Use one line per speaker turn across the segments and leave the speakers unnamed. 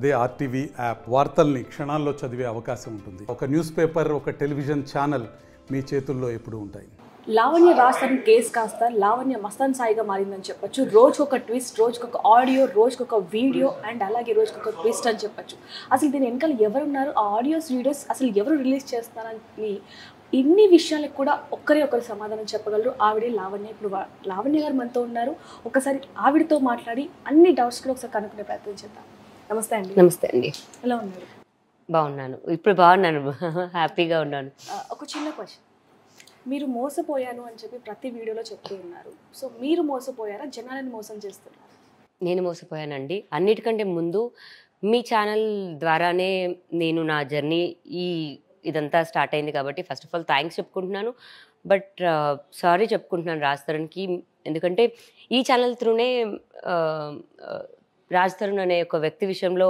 అదే RTV app వార్తల్ని క్షణాల్లో చదివే అవకాశం ఉంటుంది. ఒక న్యూస్ పేపర్, ఒక టెలివిజన్ ఛానల్ మీ చేతుల్లో ఎప్పుడూ ఉంటాయి.
లావణ్య రాస్తాను కేసు కాస్త లావణ్య మస్తాన్ సాయిగా మారిందని చెప్పొచ్చు. రోజుకొక ట్విస్ట్, రోజుకొక ఆడియో, రోజుకొక వీడియో అండ్ అలాగే రోజుకొక ట్విస్ట్ అని చెప్పొచ్చు. అసలు దీని వెనకాల ఎవరున్నారు, ఆ ఆడియోస్ వీడియోస్ అసలు ఎవరు రిలీజ్ చేస్తారని ఇన్ని విషయాలకు కూడా ఒకరు సమాధానం చెప్పగలరు. ఆవిడే లావణ్య. ఇప్పుడు లావణ్య గారు మనతో ఉన్నారు. ఒకసారి ఆవిడతో మాట్లాడి అన్ని డౌట్స్ కూడా ఒకసారి కనుక్కునే ప్రయత్నం చేద్దాం. నమస్తే అండి.
నమస్తే అండి.
ఎలా ఉన్నారు?
బాగున్నాను, ఇప్పుడు బాగున్నాను, హ్యాపీగా ఉన్నాను.
ఒక చిన్న క్వశ్చన్, మీరు మోసపోయాను అని చెప్పి ప్రతి వీడియోలో చెప్తూ ఉన్నారు. సో మీరు మోసపోయారా, జనాలను మోసం చేస్తున్నారు?
నేను మోసపోయానండి. అన్నిటికంటే ముందు మీ ఛానల్ ద్వారానే నేను నా జర్నీ ఇదంతా స్టార్ట్ అయింది కాబట్టి ఫస్ట్ ఆఫ్ ఆల్ థ్యాంక్స్ చెప్పుకుంటున్నాను. బట్ సారీ చెప్పుకుంటున్నాను రాజ్ తరుణ్కి. ఎందుకంటే ఈ ఛానల్ త్రూనే రాజ్ తరుణ్ అనే ఒక వ్యక్తి విషయంలో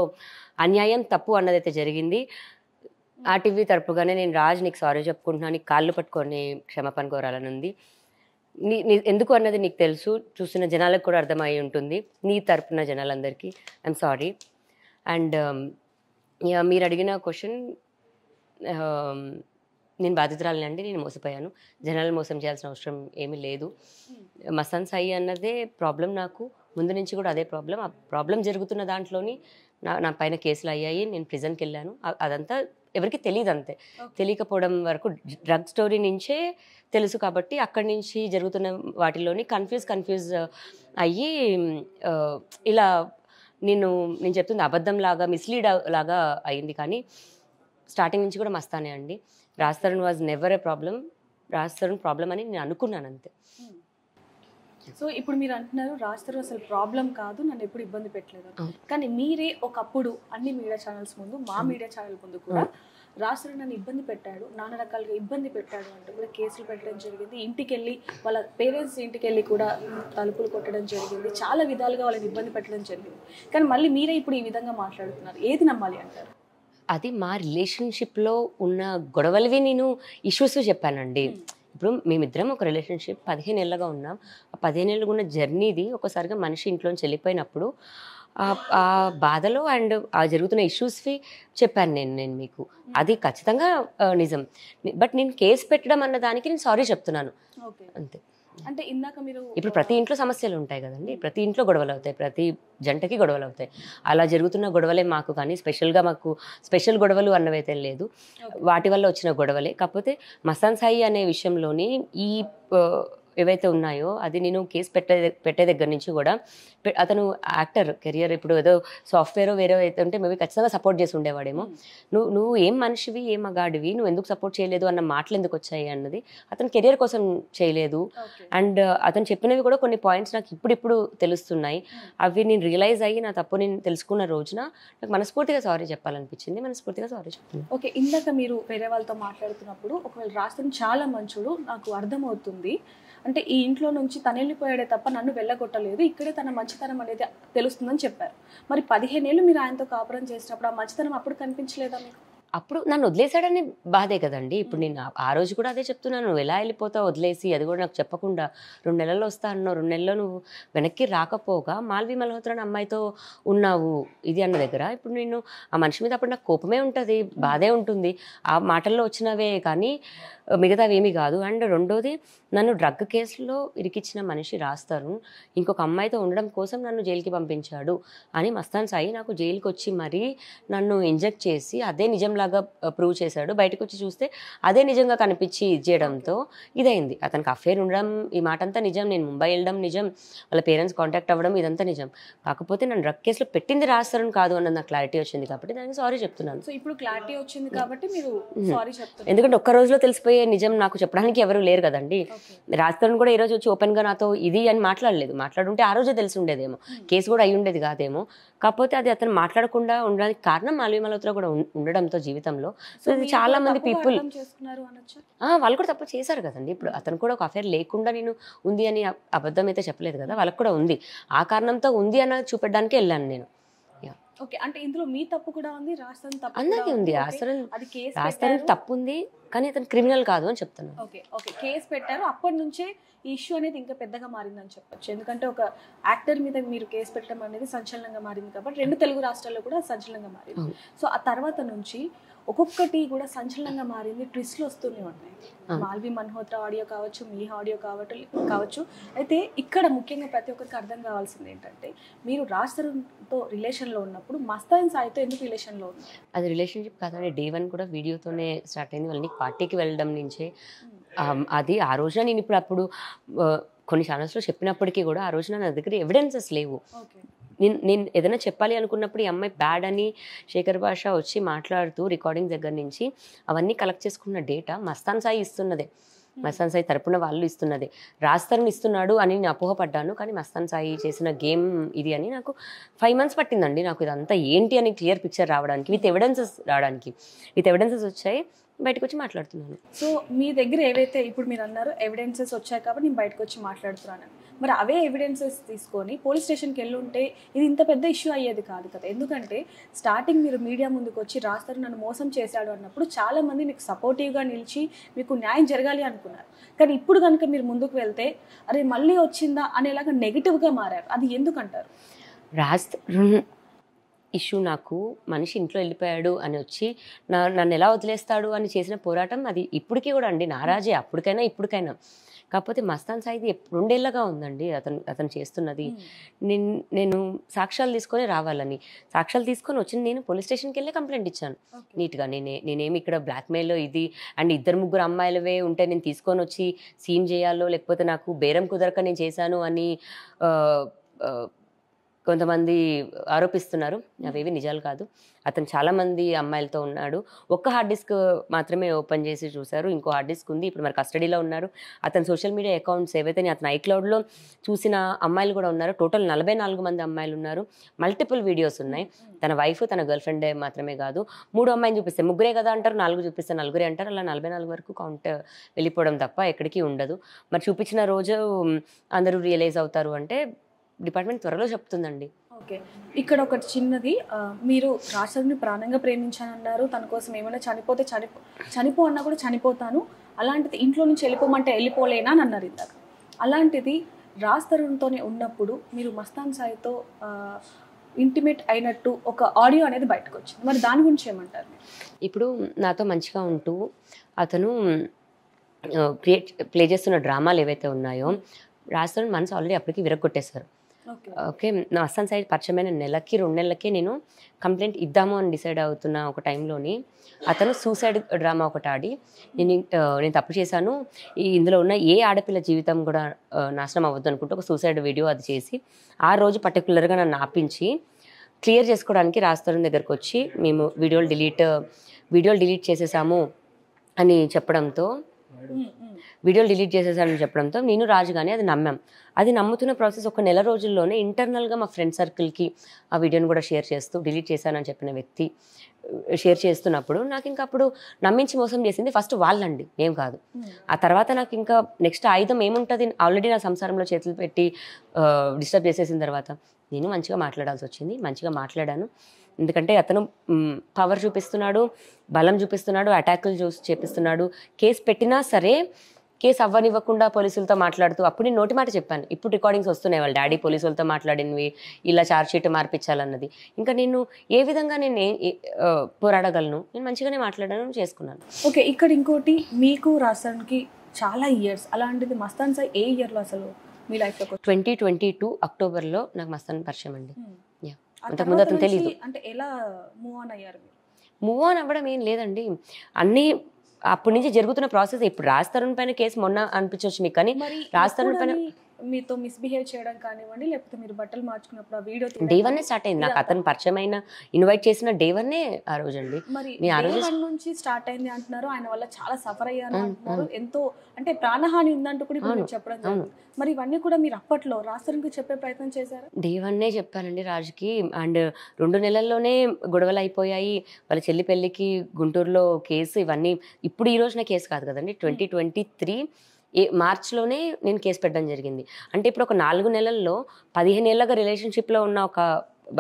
అన్యాయం, తప్పు అన్నదైతే జరిగింది. ఆ టీవీ తరపుగానే నేను రాజ్ నీకు సారీ చెప్పుకుంటున్నాను, నీకు కాళ్ళు పట్టుకొని క్షమాపణ కోరాలని ఉంది. ఎందుకు అన్నది నీకు తెలుసు, చూస్తున్న జనాలకు కూడా అర్థమై ఉంటుంది. నీ తరపున జనాలందరికీ ఐఎమ్ సారీ. అండ్ మీరు అడిగిన క్వశ్చన్, నేను బాధితురాలని అండి. నేను మోసపోయాను. జనాలను మోసం చేయాల్సిన అవసరం ఏమీ లేదు. మస్తాన్ సాయి అన్నదే ప్రాబ్లం. నాకు ముందు నుంచి కూడా అదే ప్రాబ్లం. ఆ ప్రాబ్లం జరుగుతున్న దాంట్లోని నా పైన కేసులు అయ్యాయి. నేను ప్రిజన్కి వెళ్ళాను. అదంతా ఎవరికి తెలియదు. అంతే తెలియకపోవడం వరకు డ్రగ్ స్టోరీ నుంచే తెలుసు కాబట్టి అక్కడి నుంచి జరుగుతున్న వాటిలోని కన్ఫ్యూజ్ అయ్యి ఇలా నేను చెప్తుంది అబద్ధం లాగా, మిస్లీడ్ లాగా అయింది. కానీ స్టార్టింగ్ నుంచి కూడా మస్తానే అండి. Raj Tarun was never A problem. Raj Tarun problem అని నేను అనుకున్నాను అంతే.
సో ఇప్పుడు మీరు అంటున్నారు రాజ్ తరుణ్ అసలు ప్రాబ్లం కాదు, నన్ను ఎప్పుడు ఇబ్బంది పెట్టలేదు. కానీ మీరే ఒకప్పుడు అన్ని మీడియా ఛానల్స్ ముందు, మా మీడియా ఛానల్ ముందు కూడా రాజ్ తరుణ్ నన్ను ఇబ్బంది పెట్టాడు, నానా రకాలుగా ఇబ్బంది పెట్టాడు అంటూ కూడా కేసులు పెట్టడం జరిగింది. ఇంటికి వెళ్ళి వాళ్ళ పేరెంట్స్ ఇంటికి వెళ్ళి కూడా తలుపులు కొట్టడం జరిగింది. చాలా విధాలుగా వాళ్ళని ఇబ్బంది పెట్టడం జరిగింది. కానీ మళ్ళీ మీరే ఇప్పుడు ఈ విధంగా మాట్లాడుతున్నారు. ఏది నమ్మాలి అంటారు?
అది మా రిలేషన్షిప్లో ఉన్న గొడవలవి నేను ఇష్యూస్ చెప్పానండి. ఇప్పుడు మేమిద్దరం ఒక రిలేషన్షిప్ 15 ఏళ్ళగా ఉన్నాం. ఆ 15 ఏళ్ళగా ఉన్న జర్నీది ఒకసారిగా మనిషి ఇంట్లోంచి వెళ్ళిపోయినప్పుడు ఆ బాధలో అండ్ ఆ జరుగుతున్న ఇష్యూస్వి చెప్పాను నేను మీకు. అది ఖచ్చితంగా నిజం. బట్ నేను కేసు పెట్టడం అన్న దానికి నేను సారీ చెప్తున్నాను అంతే.
అంటే ఇందాక మీరు
ఇప్పుడు ప్రతి ఇంట్లో సమస్యలు ఉంటాయి కదండి, ప్రతి ఇంట్లో గొడవలు అవుతాయి, ప్రతి జంటకి గొడవలు అవుతాయి. అలా జరుగుతున్న గొడవలే మాకు, కానీ స్పెషల్గా మాకు స్పెషల్ గొడవలు అన్నవైతే లేదు. వాటి వల్ల వచ్చిన గొడవలే. కాకపోతే మస్తాన్ సాయి అనే విషయంలోని ఈ ఏవైతే ఉన్నాయో అది నేను కేసు పెట్టే దగ్గర నుంచి కూడా అతను యాక్టర్ కెరియర్ ఇప్పుడు ఏదో సాఫ్ట్వేర్ వేరే అయితే ఉంటే మేబీ ఖచ్చితంగా సపోర్ట్ చేసి ఉండేవాడేమో. నువ్వు ఏం మనిషివి, ఏం మగాడివి, నువ్వు ఎందుకు సపోర్ట్ చేయలేదు అన్న మాటలు ఎందుకు వచ్చాయి అన్నది అతను కెరియర్ కోసం చేయలేదు. అండ్ అతను చెప్పినవి కూడా కొన్ని పాయింట్స్ నాకు ఇప్పుడు తెలుస్తున్నాయి. అవి నేను రియలైజ్ అయ్యి నా తప్పు నేను తెలుసుకున్న రోజున నాకు మనస్ఫూర్తిగా సారీ చెప్పాలనిపించింది. మనస్ఫూర్తిగా సారీ చెప్తున్నాను.
ఓకే, ఇందాక మీరు వేరే వాళ్ళతో మాట్లాడుతున్నప్పుడు ఒకవేళ రాస్తాను చాలా మంచోడు నాకు అర్థమవుతుంది, అంటే ఈ ఇంట్లో నుంచి తను వెళ్ళిపోయాడే తప్ప నన్ను వెళ్ళగొట్టలేదు, ఇక్కడే తన మంచితనం అనేది తెలుస్తుందని చెప్పారు. మరి 15 ఏళ్ళు మీరు ఆయనతో కాపురం చేసినప్పుడు ఆ మంచితనం అప్పుడు కనిపించలేదా మీకు?
అప్పుడు నన్ను వదిలేశాడని బాధే కదండి. ఇప్పుడు నేను ఆ రోజు కూడా అదే చెప్తున్నాను. నువ్వు ఎలా వెళ్ళిపోతావు వదిలేసి, అది కూడా నాకు చెప్పకుండా 2 నెలల్లో వస్తా అన్నావు, 2 నెలల్లో నువ్వు వెనక్కి రాకపోగా మాల్వి మల్హోత్రా అమ్మాయితో ఉన్నావు ఇది అన్న దగ్గర ఇప్పుడు నేను ఆ మనిషి మీద అప్పుడు నాకు కోపమే ఉంటుంది, బాధే ఉంటుంది. ఆ మాటల్లో వచ్చినవే కానీ మిగతావి ఏమీ కాదు. అండ్ రెండోది, నన్ను డ్రగ్ కేసులో ఇరికిచ్చిన మనిషి రాజ్ తరుణ్ ఇంకొక అమ్మాయితో ఉండడం కోసం నన్ను జైలుకి పంపించాడు అని మస్తాన్ సాయి నాకు జైలుకి వచ్చి మరీ నన్ను ఇంజెక్ట్ చేసి అదే నిజంలాగా ప్రూవ్ చేశాడు. బయటకు వచ్చి చూస్తే అదే నిజంగా కనిపించి చేయడంతో ఇదైంది. అతనికి అఫేర్ ఉండడం, ఈ మాట అంతా నిజం. నేను ముంబై వెళ్ళడం నిజం, వాళ్ళ పేరెంట్స్ కాంటాక్ట్ అవ్వడం ఇదంతా నిజం. కాకపోతే నన్ను డ్రగ్ కేసులో పెట్టింది రాజ్ తరుణ్ కాదు అన్నది నాకు క్లారిటీ వచ్చింది కాబట్టి దానికి సారీ చెప్తున్నాను.
సో ఇప్పుడు క్లారిటీ వచ్చింది కాబట్టి మీరు సారీ చెప్తున్నారు.
ఎందుకంటే ఒక్క రోజులో తెలిసిపోయి నిజం నాకు చెప్పడానికి ఎవరు లేరు కదండి. రాజ్ తరుణ్ కూడా ఈ రోజు వచ్చి ఓపెన్ గా నాతో ఇది అని మాట్లాడలేదు. మాట్లాడుంటే ఆ రోజే తెలిసి ఉండేదేమో, కేసు కూడా అయి ఉండేది కాదేమో. కాకపోతే అది అతను మాట్లాడకుండా ఉండడానికి కారణం మాల్వి మల్హోత్రా కూడా ఉండడంతో జీవితంలో. సో ఇది చాలా మంది పీపుల్ వాళ్ళు కూడా తప్పు చేశారు కదండి. ఇప్పుడు అతను కూడా ఒక అఫేర్ లేకుండా నేను ఉంది అని అబద్ధం అయితే చెప్పలేదు కదా, వాళ్ళకి కూడా ఉంది. ఆ కారణంతో ఉంది అని చూపెట్టడానికి వెళ్ళాను నేను.
ఓకే, అంటే ఇందులో మీ తప్పు కూడా ఉంది, రాస్తాను తప్పు
అందరికీ
కూడా
ఉంది.
ఓకే.
అసలు
అది కేసు
రాస్తానికి
పెట్టారు.
తప్పు ఉంది, కానీ అతను క్రిమినల్ కాదు అని చెప్తున్నాను.
ఓకే ఓకే, కేసు పెట్టారు. అప్పటి నుంచే ఈ ఇష్యూ అనేది ఇంకా పెద్దగా మారిందని చెప్పొచ్చు. ఎందుకంటే ఒక యాక్టర్ మీద మీరు కేసు పెట్టడం అనేది సంచలనంగా మారింది కాబట్టి 2 తెలుగు రాష్ట్రాల్లో కూడా సంచలనంగా మారింది. సో ఆ తర్వాత నుంచి ఒక్కొక్కటి కూడా సంచలనంగా మారింది, ట్విస్ట్లు వస్తూనే ఉన్నాయి. మాల్వి మల్హోత్రా ఆడియో కావచ్చు, మీ ఆడియో కావచ్చు. అయితే ఇక్కడ ముఖ్యంగా ప్రతి ఒక్కరికి అర్థం కావాల్సింది ఏంటంటే, మీరు రాజ్తరుణ్తో రిలేషన్లో ఉన్నప్పుడు మస్తాన్ సాయితో ఎందుకు రిలేషన్లో ఉన్నారు?
అది రిలేషన్షిప్ కాదండి. డే 1 కూడా వీడియోతోనే స్టార్ట్ అయింది. వాళ్ళని పార్టీకి వెళ్ళడం నుంచే అది. ఆ రోజున నేను అప్పుడు కొన్ని ఛానల్స్లో చెప్పినప్పటికీ కూడా ఆ రోజున నా దగ్గర ఎవిడెన్సెస్ లేవు.
ఓకే,
నేను ఏదైనా చెప్పాలి అనుకున్నప్పుడు ఈ అమ్మాయి బ్యాడ్ అని శేఖర్ భాష వచ్చి మాట్లాడుతూ రికార్డింగ్ దగ్గర నుంచి అవన్నీ కలెక్ట్ చేసుకున్న డేటా మస్తాన్ సాయి ఇస్తున్నదే. మస్తాన్ సాయి తరపున వాళ్ళు ఇస్తున్నదే. రాజ్తరుణ్ ఇస్తున్నాడు అని నేను అపోహపడ్డాను, కానీ మస్తాన్ సాయి చేసిన గేమ్ ఇది అని నాకు 5 months పట్టిందండి నాకు ఇదంతా ఏంటి అని క్లియర్ పిక్చర్ రావడానికి, విత్ ఎవిడెన్సెస్ వచ్చాయి. బయటకు వచ్చి మాట్లాడుతున్నాను.
సో మీ దగ్గర ఏవైతే ఇప్పుడు మీరు అన్నారు ఎవిడెన్సెస్ వచ్చాయి కాబట్టి నేను బయటకు వచ్చి మాట్లాడుతున్నాను, మరి అవే ఎవిడెన్సెస్ తీసుకొని పోలీస్ స్టేషన్కి వెళ్ళి ఉంటే ఇది ఇంత పెద్ద ఇష్యూ అయ్యేది కాదు కదా. ఎందుకంటే స్టార్టింగ్ మీరు మీడియా ముందుకు వచ్చి రాస్తారు నన్ను మోసం చేశాడు అన్నప్పుడు చాలామంది మీకు సపోర్టివ్గా నిలిచి మీకు న్యాయం జరగాలి అనుకున్నారు. కానీ ఇప్పుడు కనుక మీరు ముందుకు వెళ్తే అరే మళ్ళీ వచ్చిందా అనేలాగా నెగిటివ్గా మారారు. అది ఎందుకంటారు?
రాజ్తరుణ్ ఇష్యూ నాకు మనిషి ఇంట్లో వెళ్ళిపోయాడు అని వచ్చి నన్ను ఎలా వదిలేస్తాడు అని చేసిన పోరాటం అది ఇప్పటికీ కూడా అండి. నారాజే అప్పటికైనా ఇప్పటికైనా. కాకపోతే మస్తాన్ సాయిది 2 ఏళ్ళగా ఉందండి అతను చేస్తున్నది. నేను సాక్ష్యాలు తీసుకొని రావాలని, సాక్ష్యాలు తీసుకొని వచ్చి నేను పోలీస్ స్టేషన్కి వెళ్ళి కంప్లైంట్ ఇచ్చాను నీట్గా. నేనేమి ఇక్కడ బ్లాక్మెయిల్ ఇది అండ్ 2-3 అమ్మాయిలవే ఉంటే నేను తీసుకొని వచ్చి సీన్ చేయాలో లేకపోతే నాకు బేరం కుదరక నేను చేశాను అని కొంతమంది ఆరోపిస్తున్నారు. అవేవి నిజాలు కాదు. అతను చాలామంది అమ్మాయిలతో ఉన్నాడు. ఒక్క హార్డ్ డిస్క్ మాత్రమే ఓపెన్ చేసి చూశారు, ఇంకో హార్డ్ డిస్క్ ఉంది. ఇప్పుడు మరి కస్టడీలో ఉన్నారు. అతని సోషల్ మీడియా అకౌంట్స్ ఏవైతే అతను ఐక్లౌడ్లో చూసిన అమ్మాయిలు కూడా ఉన్నారు. టోటల్ 44 మంది అమ్మాయిలు ఉన్నారు. మల్టిపుల్ వీడియోస్ ఉన్నాయి. తన వైఫ్ తన గర్ల్ ఫ్రెండ్ మాత్రమే కాదు, 3 అమ్మాయిని చూపిస్తే 3 కదా అంటారు, 4 చూపిస్తే 4 అంటారు. అలా 44 వరకు కౌంట్ వెళ్ళిపోవడం తప్ప ఎక్కడికి ఉండదు. మరి చూపించిన రోజు అందరూ రియలైజ్ అవుతారు అంటే డిపార్ట్మెంట్ త్వరలో చెప్తుందండి.
ఓకే, ఇక్కడ ఒకటి చిన్నది, మీరు రాజ్తరుణ్ని ప్రాణంగా ప్రేమించానన్నారు. తన కోసం ఏమైనా చనిపోతే చనిపో అన్నా కూడా చనిపోతాను, అలాంటిది ఇంట్లో నుంచి వెళ్ళిపోమంటే వెళ్ళిపోలేనా అని అన్నారు ఇందాక. అలాంటిది రాజ్తరుణ్తోనే ఉన్నప్పుడు మీరు మస్తాన్ సాయితో ఇంటిమేట్ అయినట్టు ఒక ఆడియో అనేది బయటకు వచ్చింది. మరి దాని గురించి ఏమంటారు?
ఇప్పుడు నాతో మంచిగా ఉంటూ అతను ప్లే చేస్తున్న డ్రామాలు ఏవైతే ఉన్నాయో రాజ్తరుణ్ మనసు ఆల్రెడీ అప్పటికి విరగొట్టేశారు. ఓకే, నా మస్తాన్ సాయి పరిచయమైన 2 నెలలకే నేను కంప్లైంట్ ఇద్దాము అని డిసైడ్ అవుతున్న ఒక టైంలోని అతను సూసైడ్ డ్రామా ఒకటి ఆడి నేను తప్పు చేశాను, ఇందులో ఉన్న ఏ ఆడపిల్ల జీవితం కూడా నాశనం అవ్వద్దు అనుకుంటూ ఒక సూసైడ్ వీడియో అది చేసి ఆ రోజు పర్టికులర్గా నన్ను ఆపించి క్లియర్ చేసుకోవడానికి రాజ్తరుణ్ దగ్గరకు వచ్చి మేము వీడియోలు డిలీట్ చేసేసాము అని చెప్పడంతో నేను రాజు కానీ అది నమ్మాం. అది నమ్ముతున్న ప్రాసెస్ ఒక నెల రోజుల్లోనే ఇంటర్నల్గా మా ఫ్రెండ్ సర్కిల్కి ఆ వీడియోని కూడా షేర్ చేస్తూ డిలీట్ చేశానని చెప్పిన వ్యక్తి షేర్ చేస్తున్నప్పుడు నాకు ఇంకా అప్పుడు నమ్మించి మోసం చేసింది ఫస్ట్ వాళ్ళండి, మేము కాదు. ఆ తర్వాత నాకు ఇంకా నెక్స్ట్ ఆయుధం ఏముంటుంది, ఆల్రెడీ నా సంసారంలో చేతులు పెట్టి డిస్టర్బ్ చేసేసిన తర్వాత నేను మంచిగా మాట్లాడాల్సి వచ్చింది. మంచిగా మాట్లాడాను. ఎందుకంటే అతను పవర్ చూపిస్తున్నాడు, బలం చూపిస్తున్నాడు, అటాకులు చేపిస్తున్నాడు. కేసు పెట్టినా సరే కేసు అవ్వనివ్వకుండా పోలీసులతో మాట్లాడుతూ అప్పుడు నేను నోటి మాట చెప్పాను. ఇప్పుడు రికార్డింగ్స్ వస్తున్నాయి వాళ్ళ డాడీ పోలీసులతో మాట్లాడినవి, ఇలా ఛార్జ్ షీట్ మార్పించాలన్నది. ఇంకా నేను ఏ విధంగా నేను పోరాడగలను, నేను మంచిగానే మాట్లాడాను, చేసుకున్నాను.
ఓకే, ఇక్కడ ఇంకోటి, మీకు రాజ్తరుణ్కి చాలా ఇయర్స్, అలాంటిది మస్తాన్ సాయి ఏ ఇయర్లో అసలు మీ లైఫ్లో?
2022 అక్టోబర్లో నాకు మస్తాన్ పరిచయం అండి. అంతకుముందు అతను తెలియదు.
అంటే ఎలా మూవ్ ఆన్ అయ్యారు?
మూవ్ ఆన్ అవ్వడం ఏం లేదండి, అన్నీ అప్పటి నుంచి జరుగుతున్న ప్రాసెస్. ఇప్పుడు రాజ్తరుణ్ పైన కేసు మొన్న అనిపించవచ్చు మీకు, కానీ రాజ్తరుణ్ పైన
మీతో మిస్బిహేవ్ చేయడం కానివ్వండి, లేకపోతే మీరు బట్టలు మార్చుకున్నప్పుడు ఆ వీడియో
డే 1 స్టార్ట్ అయింది. నాకు అతను పరిచయమైన ఇన్వైట్ చేసిన డే 1 ఆ రోజు అండి.
మరి ఆ రోజు నుంచి స్టార్ట్ అయింది అంటున్నారు, ఆయన వల్ల చాలా సఫర్ అయ్యాను అంటున్నారు, ఎంతో అంటే ప్రాణహాని ఉందంటూ కూడా ఇప్పుడు చెప్పడం జరిగింది. మరి ఇవన్నీ కూడా మీరు అప్పట్లో రాజ్తరుణ్కి చెప్పే ప్రయత్నం చేశారు?
డే 1 చెప్పానండి రాజుకి. అండ్ 2 నెలల్లోనే గొడవలు అయిపోయాయి. వాళ్ళ చెల్లి పెళ్ళికి గుంటూరులో కేసు, ఇవన్నీ ఇప్పుడు ఈ రోజున కేసు కాదు కదండి. 2023 మార్చ్లోనే నేను కేసు పెట్టడం జరిగింది. అంటే ఇప్పుడు ఒక 4 నెలల్లో 15 ఏళ్ళగా రిలేషన్షిప్లో ఉన్న ఒక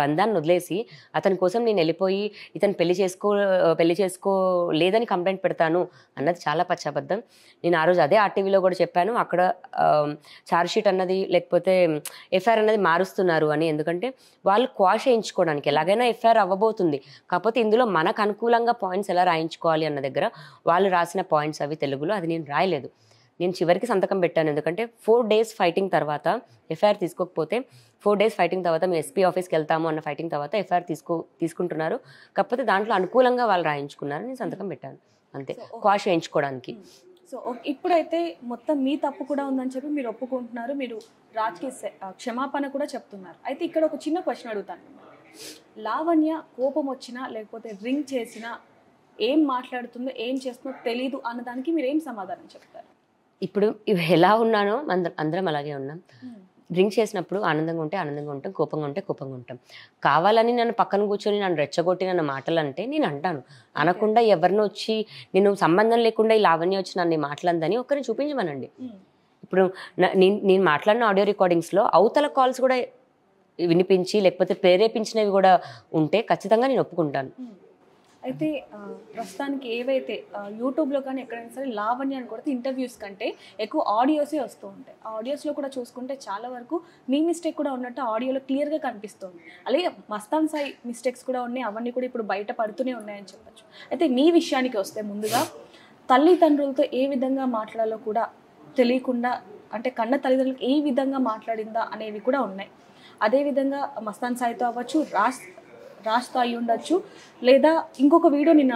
బంధాన్ని వదిలేసి అతని కోసం నేను వెళ్ళిపోయి ఇతను పెళ్లి చేసుకోలేదని కంప్లైంట్ పెడతాను అన్నది చాలా పచ్చాబద్ధం. నేను ఆ రోజు అదే ఆర్టీవీలో కూడా చెప్పాను, అక్కడ ఛార్జ్షీట్ అన్నది లేకపోతే ఎఫ్ఐఆర్ అన్నది మారుస్తున్నారు అని. ఎందుకంటే వాళ్ళు క్వాష్ చేయించుకోవడానికి ఎలాగైనా ఎఫ్ఐఆర్ అవ్వబోతుంది, కాకపోతే ఇందులో మనకు అనుకూలంగా పాయింట్స్ ఎలా రాయించుకోవాలి అన్న దగ్గర వాళ్ళు రాసిన పాయింట్స్ అవి తెలుగులో, అది నేను రాయలేదు. నేను చివరికి సంతకం పెట్టాను. ఎందుకంటే 4 days ఫైటింగ్ తర్వాత ఎఫ్ఐఆర్ తీసుకోకపోతే 4 days ఫైటింగ్ తర్వాత మేము ఎస్పీ ఆఫీస్కి వెళ్తాము అన్న ఫైటింగ్ తర్వాత ఎఫ్ఐఆర్ తీసుకుంటున్నారు, కాకపోతే దాంట్లో అనుకూలంగా వాళ్ళు రాయించుకున్నారు, నేను సంతకం పెట్టాను అంతే, క్వాష్ వేయించుకోవడానికి.
సో ఇప్పుడైతే మొత్తం మీ తప్పు కూడా ఉందని చెప్పి మీరు ఒప్పుకుంటున్నారు, మీరు రాజ్కి క్షమాపణ కూడా చెప్తున్నారు. అయితే ఇక్కడ ఒక చిన్న క్వశ్చన్ అడుగుతాను. లావణ్య కోపం వచ్చినా లేకపోతే రింగ్ చేసినా ఏం మాట్లాడుతుందో ఏం చేస్తుందో తెలీదు అన్నదానికి మీరు ఏం సమాధానం చెప్తారు?
ఇప్పుడు ఎలా ఉన్నానో అందరం అలాగే ఉన్నాం. డ్రింక్ చేసినప్పుడు ఆనందంగా ఉంటే ఆనందంగా ఉంటాం, కోపంగా ఉంటే కోపంగా ఉంటాం. కావాలని నన్ను పక్కన కూర్చొని నన్ను రెచ్చగొట్టి నన్ను మాటలు అంటే నేను అంటాను, అనకుండా ఎవరినో వచ్చి నేను సంబంధం లేకుండా ఈ లావణ్య వచ్చి నన్ను మాటలందని ఒక్కరిని చూపించమనండి. ఇప్పుడు నేను మాట్లాడిన ఆడియో రికార్డింగ్స్లో అవతల కాల్స్ కూడా వినిపించి లేకపోతే ప్రేరేపించినవి కూడా ఉంటే ఖచ్చితంగా నేను ఒప్పుకుంటాను.
అయితే ప్రస్తుతానికి ఏవైతే యూట్యూబ్లో కానీ ఎక్కడైనా సరే లావణ్య అని కొడితే ఇంటర్వ్యూస్ కంటే ఎక్కువ ఆడియోసే వస్తూ ఉంటాయి. ఆ ఆడియోస్లో కూడా చూసుకుంటే చాలా వరకు మీ మిస్టేక్ కూడా ఉన్నట్టు ఆడియోలో క్లియర్గా కనిపిస్తుంది. అలాగే మస్తాన్ సాయి మిస్టేక్స్ కూడా ఉన్నాయి, అవన్నీ కూడా ఇప్పుడు బయట పడుతూనే ఉన్నాయని చెప్పచ్చు. అయితే మీ విషయానికి వస్తే ముందుగా తల్లిదండ్రులతో ఏ విధంగా మాట్లాడాలో కూడా తెలియకుండా, అంటే కన్న తల్లిదండ్రులకు ఏ విధంగా మాట్లాడిందా అనేవి కూడా ఉన్నాయి. అదేవిధంగా మస్తాన్ సాయితో అవ్వచ్చు, రాజ్తో అయి ఉండొచ్చు, లేదా ఇంకొక వీడియో నిన్న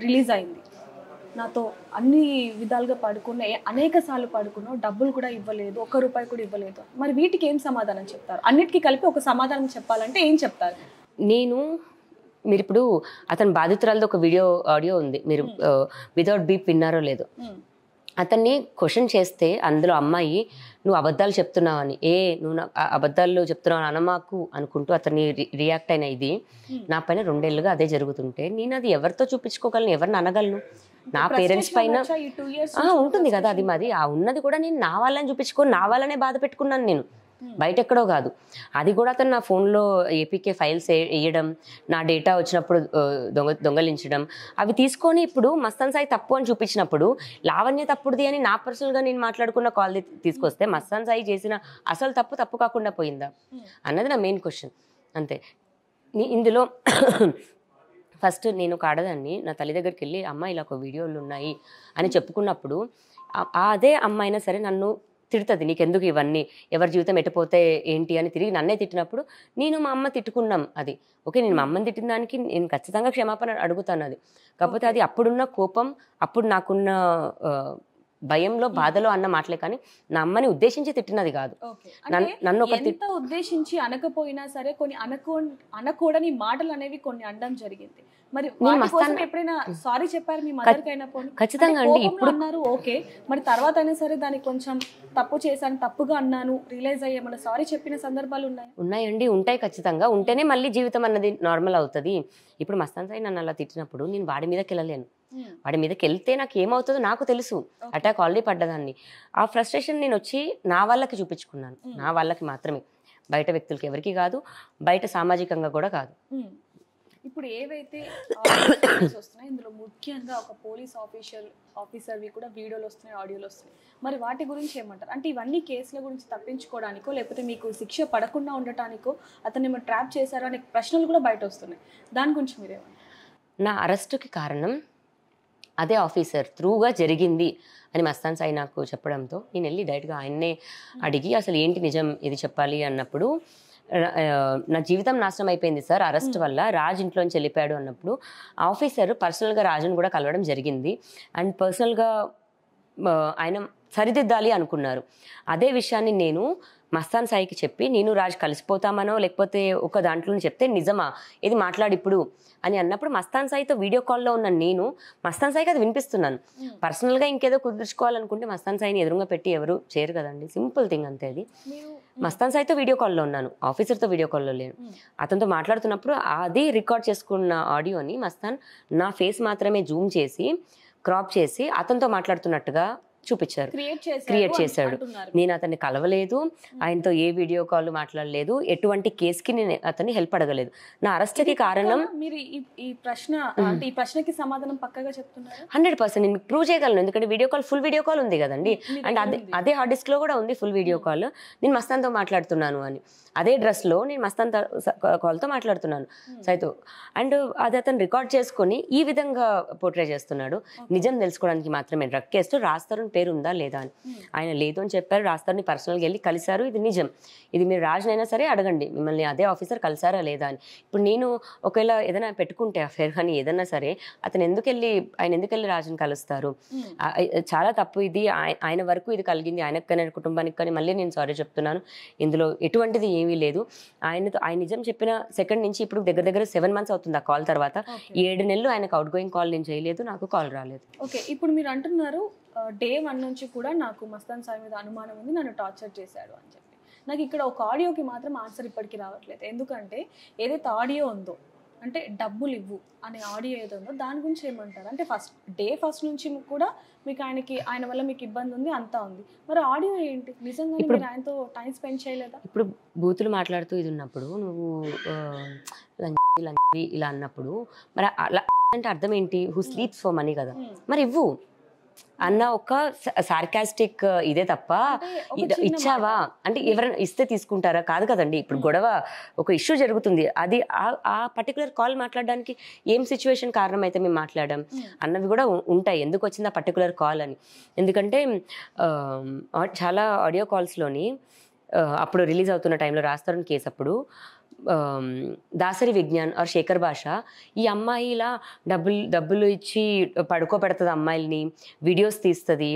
రిలీజ్ అయింది, నాతో అన్ని విధాలుగా పడుకున్న అనేక సార్లు పడుకున్నావు, డబ్బులు కూడా ఇవ్వలేదు, ₹1 కూడా ఇవ్వలేదు. మరి వీటికి ఏం సమాధానం చెప్తారు? అన్నిటికీ కలిపి ఒక సమాధానం చెప్పాలంటే ఏం చెప్తారు?
మీరు ఇప్పుడు అతని బాధితురాలతో ఒక ఆడియో ఉంది, మీరు వితౌట్ బీప్ విన్నారో లేదో. అతన్ని క్వశ్చన్ చేస్తే అందులో అమ్మాయి నువ్వు అబద్ధాలు చెప్తున్నావని, నువ్వు అబద్ధాలు చెప్తున్నావు అనమాకు అనుకుంటూ అతన్ని రియాక్ట్ అయిన ఇది నా పైన 2 ఏళ్ళుగా అదే జరుగుతుంటే నేను అది ఎవరితో చూపించుకోగలను, ఎవరిని అనగలను? నా పేరెంట్స్ పైన ఉంటుంది కదా, అది మాది ఉన్నది కూడా నేను నా వాళ్ళని చూపించుకొని నా వాళ్ళనే బాధ పెట్టుకున్నాను, నేను బయట ఎక్కడో కాదు. అది కూడా అతను నా ఫోన్లో ఏపీకే ఫైల్స్ వేయడం, నా డేటా వచ్చినప్పుడు దొంగలించడం, అవి తీసుకొని ఇప్పుడు మస్తాన్ సాయి తప్పు అని చూపించినప్పుడు లావణ్య తప్పుడుది అని నా పర్సనల్గా నేను మాట్లాడుకున్న కాల్ తీసుకొస్తే మస్తాన్ సాయి చేసిన అసలు తప్పు కాకుండా పోయిందా అన్నది నా మెయిన్ క్వశ్చన్. అంతే. ఇందులో ఫస్ట్ నేను ఒక ఆడదాన్ని నా తల్లి దగ్గరికి వెళ్ళి అమ్మ ఇలా ఒక వీడియోలు ఉన్నాయి అని చెప్పుకున్నప్పుడు అదే అమ్మ అయినా సరే నన్ను తిడుతుంది, నీకెందుకు ఇవన్నీ, ఎవరి జీవితం ఎట్టిపోతే ఏంటి అని తిరిగి నన్నే తిట్టినప్పుడు నేను మా అమ్మ తిట్టుకున్నాం. అది ఓకే, నేను మా అమ్మని తిట్టిన దానికి నేను ఖచ్చితంగా క్షమాపణ అడుగుతాను. అది కాకపోతే అది అప్పుడున్న కోపం, అప్పుడు నాకున్న భయంలో బాధలో అన్న మాటలే కానీ నా అమ్మని ఉద్దేశించి తిట్టినది కాదు. నన్ను
ఎంత ఉద్దేశించి అనకపోయినా సరే కొన్ని అనకూడని మాటలు అనేవి కొన్ని అనడం జరిగింది. మరి ఎప్పుడైనా సారీ చెప్పారు మీ మదర్ కైనా?
ఖచ్చితంగా అండి. ఇప్పుడు
అన్నారు ఓకే, మరి తర్వాత అయినా సరే దానికి కొంచెం తప్పు చేశాను, తప్పుగా అన్నాను, రియలైజ్ అయ్యే మన సారీ చెప్పిన సందర్భాలు
ఉన్నాయండి, ఉంటాయి ఖచ్చితంగా. ఉంటేనే మళ్ళీ జీవితం అన్నది నార్మల్ అవుతుంది. ఇప్పుడు మస్తాన్ సాయి నన్ను అలా తిట్టినప్పుడు నేను వాడి మీదకి వెళ్ళలేను. వాడి మీదకి వెళ్తే నాకు ఏమవుతుందో నాకు తెలుసు, అటాక్ ఆల్రెడీ పడ్డదాన్ని. ఆ ఫ్రస్ట్రేషన్ నేను వచ్చి నా వాళ్ళకి చూపించుకున్నాను, నా వాళ్ళకి మాత్రమే, బయట వ్యక్తులకి ఎవరికి కాదు, బయట సామాజికంగా కూడా కాదు.
ఇప్పుడు ఏవైతే వస్తున్నాయి ఇందులో ముఖ్యంగా ఒక పోలీస్ ఆఫీసర్వి కూడా వీడియోలు వస్తున్నాయి, ఆడియోలు వస్తున్నాయి, మరి వాటి గురించి ఏమంటారు? అంటే ఇవన్నీ కేసుల గురించి తప్పించుకోవడానికో లేకపోతే మీకు శిక్ష పడకుండా ఉండటానికో అతన్ని ఏమైనా ట్రాప్ చేశారో అనే ప్రశ్నలు కూడా బయట వస్తున్నాయి, దాని గురించి మీరేమంటారు?
నా అరెస్టుకి కారణం అదే ఆఫీసర్ త్రూగా జరిగింది అని మస్తాన్ సాయి నాకు చెప్పడంతో నేను వెళ్ళి డైరెక్ట్గా ఆయన్నే అడిగి అసలు ఏంటి నిజం ఇది చెప్పాలి అన్నప్పుడు, నా జీవితం నాశనం అయిపోయింది సార్ అరెస్ట్ వల్ల, రాజ్ ఇంట్లోంచి వెళ్ళిపోయాడు అన్నప్పుడు ఆఫీసర్ పర్సనల్గా రాజును కూడా కలవడం జరిగింది అండ్ పర్సనల్గా ఆయన సరిదిద్దాలి అనుకున్నారు. అదే విషయాన్ని నేను మస్తాన్ సాయికి చెప్పి నేను రాజ్ కలిసిపోతామనో లేకపోతే ఒక దాంట్లో చెప్తే నిజమా ఇది మాట్లాడి ఇప్పుడు అని అన్నప్పుడు మస్తాన్ సాయితో వీడియో కాల్లో ఉన్న నేను మస్తాన్ సాయికి అది వినిపిస్తున్నాను. పర్సనల్గా ఇంకేదో కుదుర్చుకోవాలనుకుంటే మస్తాన్ సాయిని ఎదురుగా పెట్టి ఎవరు చేయరు కదండి, సింపుల్ థింగ్ అంతే. అది మస్తాన్ సాయితో వీడియో కాల్లో ఉన్నాను, ఆఫీసర్తో వీడియో కాల్లో లేను. అతనితో మాట్లాడుతున్నప్పుడు అది రికార్డ్ చేసుకున్న ఆడియోని మస్తాన్ నా ఫేస్ మాత్రమే జూమ్ చేసి క్రాప్ చేసి అతనితో మాట్లాడుతున్నట్టుగా చూపించారు,
క్రియేట్
క్రియేట్ చేశాడు. నేను అతన్ని కలవలేదు, ఆయనతో ఏ వీడియో కాల్ మాట్లాడలేదు, ఎటువంటి కేసుకి నేను అతన్ని హెల్ప్ అడగలేదు. నా అరెస్ట్కి కారణం
మీరు ఈ ప్రశ్న అంటే ఈ ప్రశ్నకి సమాధానం పక్కగా చెప్తున్నారు.
100% నేను ప్రూవ్ చేయగలను, ఎందుకంటే video call, full video call ఉంది కదండి. అండ్ అదే హార్డ్ డిస్క్ లో కూడా ఉంది ఫుల్ వీడియో కాల్. నేను మస్తాన్తో మాట్లాడుతున్నాను అని, అదే డ్రెస్ లో నేను మస్తాన్ కాల్తో మాట్లాడుతున్నాను సైతో. అండ్ అది అతను రికార్డ్ చేసుకొని ఈ విధంగా పోర్ట్రే చేస్తున్నాడు. నిజం తెలుసుకోవడానికి మాత్రమే డ్రగ్ కేసు, రాజ్ తరుణ్ పేరు ఉందా లేదా అని. ఆయన లేదు అని చెప్పారు. రాజ్ తరుణ్ని పర్సనల్గా వెళ్ళి కలిశారు, ఇది నిజం. ఇది మీరు రాజ్నైనా సరే అడగండి, మిమ్మల్ని అదే ఆఫీసర్ కలిసారా లేదా అని. ఇప్పుడు నేను ఒకవేళ ఏదైనా పెట్టుకుంటే అఫేర్ కానీ ఏదైనా సరే, ఆయన ఎందుకు వెళ్ళి రాజుని కలుస్తారు? చాలా తప్పు ఇది. ఆయన వరకు ఇది కలిగింది, ఆయనకు కానీ కుటుంబానికి కానీ. మళ్ళీ నేను సారీ చెప్తున్నాను, ఇందులో ఎటువంటిది ఏమీ లేదు. ఆయన నిజం చెప్పిన సెకండ్ నుంచి ఇప్పుడు దగ్గర 7 months అవుతుంది ఆ కాల్ తర్వాత. 7 నెలలు ఆయనకు అవుట్ గోయింగ్ కాల్ నేను చేయలేదు, నాకు కాల్ రాలేదు.
ఓకే, ఇప్పుడు మీరు అంటున్నారు డే 1 నుంచి కూడా నాకు మస్తాన్ సాయి మీద అనుమానం ఉంది, నన్ను టార్చర్ చేశాడు అని చెప్పి. నాకు ఇక్కడ ఒక ఆడియోకి మాత్రం ఆన్సర్ ఇప్పటికీ రావట్లేదు. ఎందుకంటే ఏదైతే ఆడియో ఉందో, అంటే డబ్బులు ఇవ్వు అనే ఆడియో ఏదో ఉందో దాని గురించి ఏమంటారు? అంటే డే ఫస్ట్ నుంచి కూడా మీకు ఆయన వల్ల మీకు ఇబ్బంది ఉంది, అంతా ఉంది. మరి ఆడియో ఏంటి? నిజంగా మీరు ఆయనతో టైం స్పెండ్ చేయలేదా?
ఇప్పుడు బూతులు మాట్లాడుతూ ఇది ఉన్నప్పుడు నువ్వు ఇలా అన్నప్పుడు మరి అలా అంటే అర్థం ఏంటి? హూ స్లీప్స్ ఫర్ మనీ కదా, మరి ఇవ్వు అన్న ఒక సార్కాస్టిక్ ఇదే తప్ప ఇచ్చావా అంటే ఎవరైనా ఇస్తే తీసుకుంటారా? కాదు కదండి. ఇప్పుడు గొడవ, ఒక ఇష్యూ జరుగుతుంది, అది ఆ పర్టికులర్ కాల్ మాట్లాడడానికి ఏం సిచ్యువేషన్ కారణం అయితే మేము మాట్లాడాం అన్నవి కూడా ఉంటాయి. ఎందుకు వచ్చింది ఆ పర్టికులర్ కాల్ అని. ఎందుకంటే చాలా ఆడియో కాల్స్లోని అప్పుడు రిలీజ్ అవుతున్న టైంలో రాజ్ తరుణ్ కేసు అప్పుడు దాసరి విజ్ఞాన్ ఆర్ శేఖర్ భాష ఈ అమ్మాయి ఇలా డబ్బులు ఇచ్చి పడుకోబెడుతుంది అమ్మాయిల్ని, వీడియోస్ తీస్తుంది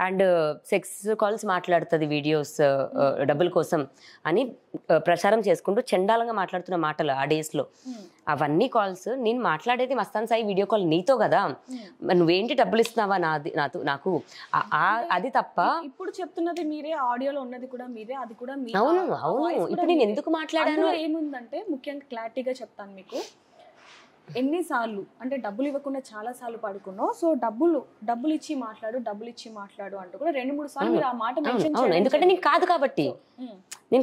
అండ్ సెక్స్ కాల్స్ మాట్లాడుతుంది వీడియోస్ డబ్బుల కోసం అని ప్రచారం చేసుకుంటూ చండాలంగా మాట్లాడుతున్న మాటలు ఆ డేస్లో. అవన్నీ కాల్స్ నేను మాట్లాడేది మస్తాన్ సాయి వీడియో కాల్ నీతో కదా, నువ్వేంటి డబ్బులు ఇస్తున్నావా నాకు అది తప్ప.
ఇప్పుడు చెప్తున్నది మీరే, ఆడియోలో ఉన్నది కూడా మీరే, అది కూడా
అవును. ఇప్పుడు నేను ఎందుకు మాట్లాడాను
ఏముందంటే ముఖ్యంగా క్లారిటీగా చెప్తాను మీకు. ఎన్నిసార్లు అంటే డబ్బులు ఇవ్వకుండా చాలా సార్లు పడుకున్నావు, సో డబ్బులు ఇచ్చి మాట్లాడు అంటూ కూడా 2-3 సార్లు మీరు ఆ మాట మెన్షన్ చేశారు.
ఎందుకంటే నేను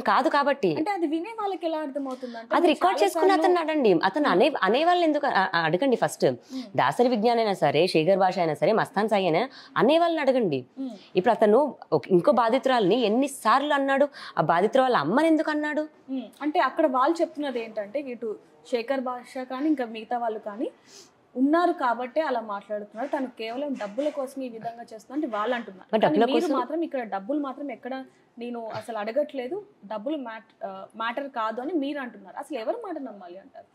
కాదు కాబట్టి
అంటే అది వినే వాళ్ళకి ఎలా అర్థమవుతుంది అంటే
అది రికార్డ్ చేసుకుని అతను అడండి, అతను అనేవాళ్ళు ఎందుకు అడగండి. ఫస్ట్ దాసరి విజ్ఞాన్ అయినా సరే, శేఖర్ భాష అయినా సరే, మస్తాన్ సాయి అయినా అనేవాళ్ళని అడగండి. ఇప్పుడు అతను ఇంకో బాధితురాలని ఎన్నిసార్లు అన్నాడు, ఆ బాధితురాళ్ళ అమ్మని ఎందుకు అన్నాడు
అంటే అక్కడ వాళ్ళు చెప్తున్నది ఏంటంటే, ఇటు శేఖర్ భాష కానీ ఇంకా మిగతా వాళ్ళు కానీ ఉన్నారు కాబట్టి అలా మాట్లాడుతున్నారు, తను కేవలం డబ్బుల కోసం ఈ విధంగా చేస్తున్నా అంటే వాళ్ళు అంటున్నారు. మీరు మాత్రం ఇక్కడ డబ్బులు మాత్రం ఎక్కడ నేను అసలు అడగట్లేదు, డబ్బులు మ్యాటర్ కాదు అని మీరు అంటున్నారు. అసలు ఎవరు మాట నమ్మాలి అంటారు?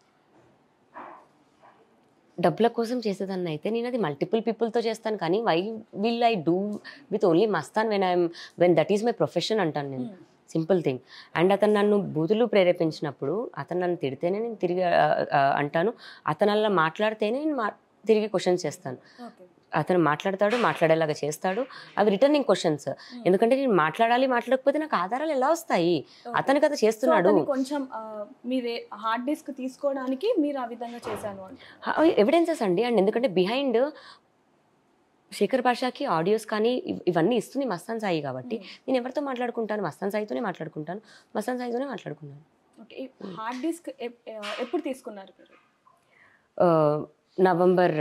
డబ్బుల కోసం చేసేదాన్ని అయితే నేను అది మల్టిపుల్ పీపుల్తో చేస్తాను, కానీ why will I do with only Mastan when that is my profession అంటాను నేను. Simple thing. అండ్ అతను నన్ను బూతులు ప్రేరేపించినప్పుడు అతను నన్ను తిడితేనే నేను తిరిగి అంటాను, అతను అలా మాట్లాడితేనే నేను తిరిగి క్వశ్చన్స్ చేస్తాను. అతను మాట్లాడేలాగా చేస్తాడు, అవి రిటర్నింగ్ క్వశ్చన్స్. ఎందుకంటే నేను మాట్లాడకపోతే నాకు ఆధారాలు ఎలా వస్తాయి? అతను కదా చేస్తున్నాడు.
కొంచెం మీరే హార్డ్ డిస్క్ తీసుకోవడానికి మీరు ఆ విధంగా చేశాను
ఎవిడెన్సెస్ అండి. అండ్ ఎందుకంటే బిహైండ్ శేఖర్ భాషకి ఆడియోస్ కానీ ఇవన్నీ ఇస్తుంది మస్తాన్ సాయి కాబట్టి నేను ఎవరితో మాట్లాడుకుంటాను? మస్తాన్ సాయితోనే మాట్లాడుకున్నాను.
ఓకే, హార్డ్ డిస్క్ ఎప్పుడు తీసుకున్నారు?
November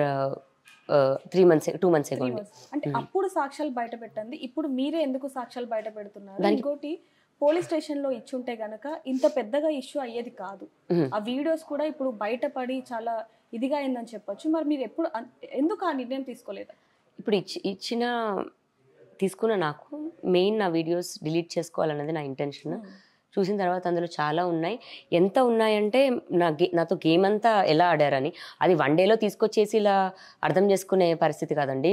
2 months ago.
అంటే అప్పుడు సాక్ష్యాలు బయట పెట్టండి, ఇప్పుడు మీరే ఎందుకు సాక్ష్యాలు బయట పెడుతున్నారు? ఇంకోటి, పోలీస్ స్టేషన్ లో ఇచ్చుంటే గనక ఇంత పెద్దగా ఇష్యూ అయ్యేది కాదు. ఆ వీడియోస్ కూడా ఇప్పుడు బయటపడి చాలా ఇదిగా అయిందని చెప్పొచ్చు. మరి మీరు ఎందుకు ఆ నిర్ణయం తీసుకోలేదు?
ఇప్పుడు తీసుకున్న నాకు మెయిన్ నా వీడియోస్ డిలీట్ చేసుకోవాలన్నది నా ఇంటెన్షన్. చూసిన తర్వాత అందులో చాలా ఉన్నాయి. ఎంత ఉన్నాయంటే నాతో గేమ్ అంతా ఎలా ఆడారని, అది 1 dayలో తీసుకొచ్చేసి ఇలా అర్థం చేసుకునే పరిస్థితి కాదండి.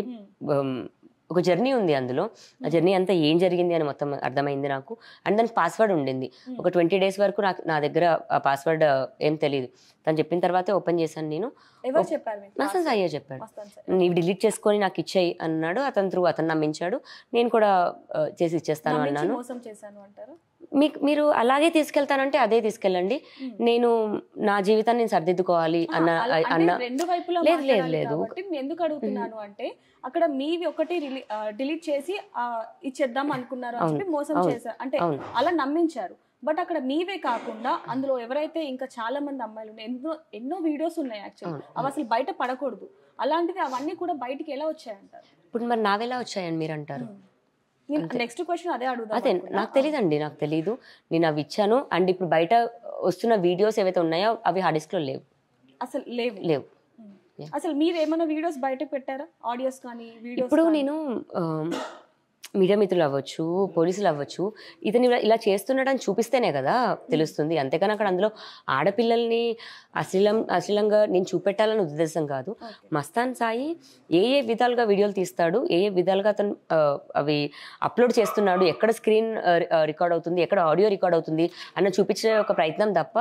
ఒక జర్నీ ఉంది అందులో. ఆ జర్నీ అంతా ఏం జరిగింది అని మొత్తం అర్థమైంది నాకు. అండ్ దానికి పాస్వర్డ్ ఉండింది. ఒక 20 days వరకు నా దగ్గర ఆ పాస్వర్డ్ ఏం తెలియదు. తను చెప్పిన తర్వాతే ఓపెన్ చేశాను నేను. మస్తాన్ సాయి చెప్పాడు, నీవు డిలీట్ చేసుకొని నాకు ఇచ్చేయి అన్నాడు. అతను నమ్మించాడు, నేను కూడా చేసి ఇచ్చేస్తాను అన్నాను. మీరు అలాగే తీసుకెళ్తానంటే అదే తీసుకెళ్ళండి. నేను నా జీవితాన్ని నేను సర్దిద్దుకోవాలి అన్న
రెండు వైపులా
లేదు లేదు
మాట్లాడాలి
లేదు.
కాబట్టి నేను ఎందుకు అడుగుతున్నాను అంటే అక్కడ మీవి ఒకటి డిలీట్ చేసి ఇచ్చేద్దాం అనుకున్నారు అని చెప్పి మోసం చేశారు అంటే అలా నమ్మించారు. బట్ అక్కడ మీవే కాకుండా అందులో ఎవరైతే ఇంకా చాలా మంది అమ్మాయిలు ఎన్నో వీడియోస్ ఉన్నాయి యాక్చువల్లీ అవి అసలు బయట పడకూడదు. అలాంటిది అవన్నీ కూడా బయటికి ఎలా వచ్చాయంటారు?
ఇప్పుడు మరి నావెలా వచ్చాయని మీరు అంటారు?
నెక్స్ట్ క్వశ్చన్ అదే అడుగుదాం.
అదే నాకు తెలియదండి, నాకు తెలీదు. నేను అవి ఇచ్చాను. అండ్ ఇప్పుడు బయట వస్తున్న వీడియోస్ ఏవైతే ఉన్నాయో అవి హార్డ్ డిస్క్ లో లేవు,
అసలు లేవు.
లేవు.
అసలు మీరు ఏమైనా వీడియోస్ బయట పెట్టారా? ఆడియోస్ కానీ వీడియోస్?
ఇప్పుడు నేను మీడియా మిత్రులు అవ్వచ్చు, పోలీసులు అవ్వచ్చు, ఇతను ఇలా చేస్తున్నాడని చూపిస్తేనే కదా తెలుస్తుంది. అంతేకాని అక్కడ అందులో ఆడపిల్లల్ని అశ్లీలంగా నేను చూపెట్టాలని ఉద్దేశం కాదు. మస్తాన్ సాయి ఏ విధాలుగా వీడియోలు తీస్తాడు, ఏ విధాలుగా అతను అవి అప్లోడ్ చేస్తున్నాడు, ఎక్కడ స్క్రీన్ రికార్డ్ అవుతుంది, ఎక్కడ ఆడియో రికార్డ్ అవుతుంది అన్న చూపించే ఒక ప్రయత్నం తప్ప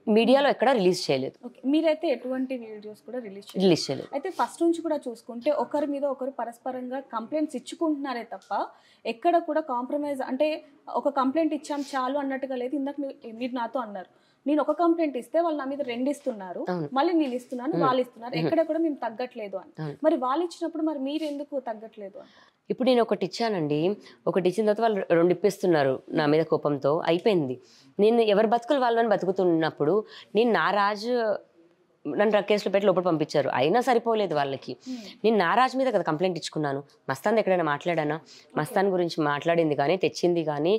మీడియాలో ఎక్కడ రిలీజ్ చేయలేదు.
మీరైతే ఎటువంటి వీడియోస్ కూడా రిలీజ్ చేయలేదు. అయితే ఫస్ట్ నుంచి కూడా చూసుకుంటే ఒకరి మీద ఒకరు పరస్పరంగా కంప్లైంట్స్ ఇచ్చుకుంటున్నారే తప్ప ఎక్కడ కూడా కాంప్రమైజ్ అంటే ఒక కంప్లైంట్ ఇచ్చాం చాలు అన్నట్టుగా లేదు. ఇందాక మీరు నాతో అన్నారు నేను ఒక కంప్లైంట్ ఇస్తే వాళ్ళు నా మీద 2 ఇస్తున్నారు, మళ్ళీ నేను ఇస్తున్నాను, వాళ్ళు ఇస్తున్నారు, ఎక్కడ కూడా మేము తగ్గట్లేదు అని. మరి వాళ్ళు ఇచ్చినప్పుడు మరి మీరు ఎందుకు తగ్గట్లేదు అని?
ఇప్పుడు నేను ఒకటి ఇచ్చానండి, ఒకటి ఇచ్చిన తర్వాత వాళ్ళు 2 ఇప్పిస్తున్నారు నా మీద కోపంతో. అయిపోయింది. నేను ఎవరి బతుకులు వాళ్ళని బతుకుతున్నప్పుడు నేను నన్ను కేసులో పెట్టి లోపల పంపించారు, అయినా సరిపోలేదు వాళ్ళకి. నేను నారాజ్ మీద కదా కంప్లైంట్ ఇచ్చుకున్నాను. మస్తాన్ ఎక్కడైనా మాట్లాడానా? మస్తాన్ గురించి మాట్లాడింది కానీ తెచ్చింది కానీ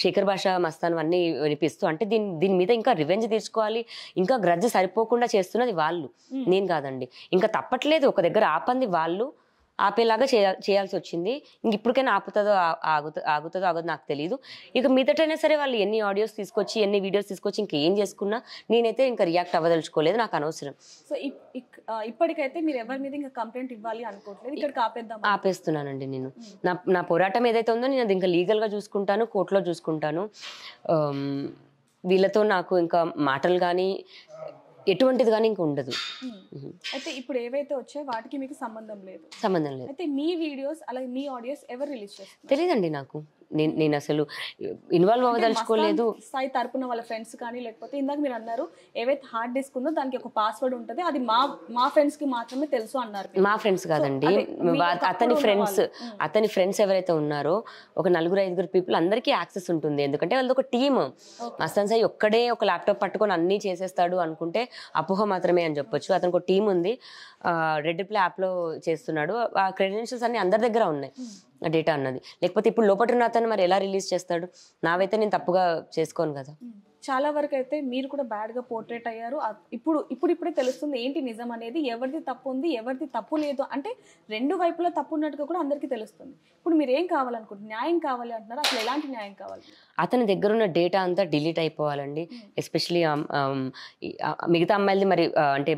శేఖర్ భాష మస్తాన్ అన్నీ వినిపిస్తూ అంటే దీని మీద ఇంకా రివెంజ్ తీర్చుకోవాలి, ఇంకా గ్రడ్జ్ సరిపోకుండా చేస్తున్నది వాళ్ళు, నేను కాదండి. ఇంకా తప్పట్లేదు, ఒక దగ్గర ఆపంది వాళ్ళు, ఆపేలాగా చేయాల్సి వచ్చింది. ఇంక ఇప్పటికైనా ఆగుతుందో ఆగుతుందో నాకు తెలియదు. ఇక మీదటైనా సరే వాళ్ళు ఎన్ని ఆడియోస్ తీసుకొచ్చి ఎన్ని వీడియోస్ తీసుకొచ్చి ఇంకేం చేసుకున్నా నేనైతే ఇంకా రియాక్ట్ అవ్వదలుచుకోలేదు, నాకు అనవసరం.
సో ఇప్పటికైతే మీరు ఎవరి మీద ఇంకా కంప్లైంట్ ఇవ్వాలి అనుకోవట్లేదు, ఇక్కడికి
ఆపేస్తున్నానండి. నేను నా పోరాటం ఏదైతే ఉందో నేను అది ఇంకా లీగల్గా చూసుకుంటాను, కోర్టులో చూసుకుంటాను. వీళ్ళతో నాకు ఇంకా మాటలు కానీ ఎటువంటిది కానీ ఇంకా ఉండదు.
అయితే ఇప్పుడు ఏవైతే వచ్చాయో వాటికి మీకు సంబంధం లేదు? అయితే మీ వీడియోస్ అలాగే మీ ఆడియోస్ ఎవరు రిలీజ్ చేస్తారు?
తెలియదండి నాకు. నేను అసలు ఇన్వాల్వ్ అవ్వదలుచుకోలేదు.
సాయి తరపున వాళ్ళ ఫ్రెండ్స్ కానీ లేకపోతే ఇందాక మీరు అన్నారు ఏవైతే హార్డ్ డిస్క్ ఉందో దానికి ఒక పాస్వర్డ్ ఉంటుంది, అది మా ఫ్రెండ్స్ కి మాత్రమే తెలుసు అన్నారు.
మా ఫ్రెండ్స్ కాదండి, అతని ఫ్రెండ్స్ ఎవరైతే ఉన్నారో ఒక 4-5 పీపుల్ అందరికీ యాక్సెస్ ఉంటుంది. ఎందుకంటే వాళ్ళది ఒక టీమ్. మస్తాన్ సాయి ఒక్కడే ఒక ల్యాప్టాప్ పట్టుకొని అన్నీ చేసేస్తాడు అనుకుంటే అపోహ మాత్రమే అని చెప్పొచ్చు. అతనికి ఒక టీం ఉంది, రెడ్ ప్లే యాప్ లో చేస్తున్నాడు. ఆ క్రెడెన్షియల్స్ అన్ని అందరి దగ్గర ఉన్నాయి డేటా అన్నది. లేకపోతే ఇప్పుడు లోపల ఉన్న అతను మరి ఎలా రిలీజ్ చేస్తాడు? నావైతే నేను తప్పుగా చేసుకోను కదా.
చాలా వరకు అయితే మీరు కూడా బ్యాడ్ గా పోర్ట్రేట్ అయ్యారు. ఇప్పుడే తెలుస్తుంది ఏంటి నిజం అనేది, ఎవరిది తప్పు ఉంది ఎవరిది తప్పు లేదు అంటే 2 వైపులా తప్పు ఉన్నట్టుగా కూడా అందరికీ తెలుస్తుంది. ఇప్పుడు మీరు ఏం కావాలనుకుంటున్నారు? న్యాయం కావాలి అంటున్నారు, అసలు ఎలాంటి న్యాయం కావాలి?
అతని దగ్గర ఉన్న డేటా అంతా డిలీట్ అయిపోవాలండి. ఎస్పెషలీ మిగతా అమ్మాయిలది మరి అంటే